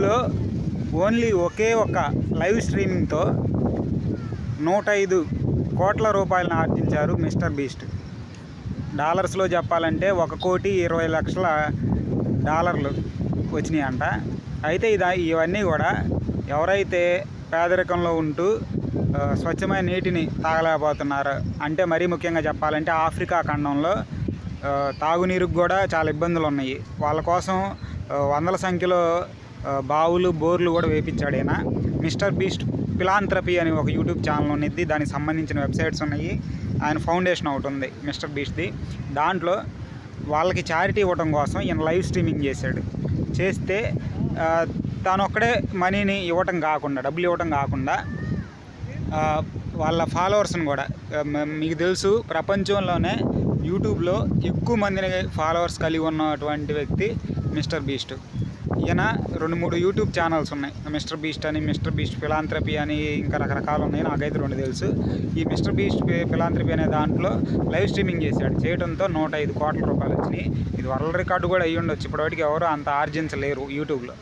యూట్యూబ్లో ఓన్లీ ఒకే ఒక లైవ్ స్ట్రీమింగ్తో 105 కోట్ల రూపాయలను ఆర్జించారు మిస్టర్ బీస్ట్. డాలర్స్లో చెప్పాలంటే 1,20,00,000 వచ్చినాయి అంట. అయితే ఇవన్నీ కూడా ఎవరైతే పేదరికంలో ఉంటూ స్వచ్ఛమైన నీటిని తాగలేకపోతున్నారు, అంటే మరీ ముఖ్యంగా చెప్పాలంటే ఆఫ్రికా ఖండంలో తాగునీరుకు కూడా చాలా ఇబ్బందులు ఉన్నాయి. వాళ్ళ కోసం వందల సంఖ్యలో బావులు, బోర్లు కూడా వేయించాడు ఈయన. మిస్టర్ బీస్ట్ ఫిలాంథ్రపీ అని ఒక యూట్యూబ్ ఛానల్ ఉన్నది, దానికి సంబంధించిన వెబ్సైట్స్ ఉన్నాయి. ఆయన ఫౌండేషన్ ఒకటి ఉంది మిస్టర్ బీస్ట్ది. దాంట్లో వాళ్ళకి చారిటీ ఇవ్వడం కోసం ఈయన లైవ్ స్ట్రీమింగ్ చేస్తే తాను ఒక్కడే మనీని ఇవ్వటం కాకుండా, డబ్బులు ఇవ్వటం కాకుండా వాళ్ళ ఫాలోవర్స్ని కూడా, మీకు తెలుసు ప్రపంచంలోనే యూట్యూబ్లో ఎక్కువ మందిని ఫాలోవర్స్ కలిగి ఉన్నటువంటి వ్యక్తి మిస్టర్ బీస్ట్. ఈయన 2-3 యూట్యూబ్ ఛానల్స్ ఉన్నాయి, మిస్టర్ బీస్ట్ అని, మిస్టర్ బీస్ట్ ఫిలాంథ్రపీ అని, ఇంకా రకరకాలు ఉన్నాయి. నాకైతే 2 తెలుసు. ఈ మిస్టర్ బీస్ట్ ఫిలాంథ్రపీ అనే దాంట్లో లైవ్ స్ట్రీమింగ్ చేయడంతో 105 కోట్ల రూపాయలు వచ్చినాయి. ఇది వరల్డ్ రికార్డు కూడా అయ్యి ఉండొచ్చు. ఇప్పటివరకు ఎవరు అంత ఆర్జించలేరు యూట్యూబ్లో.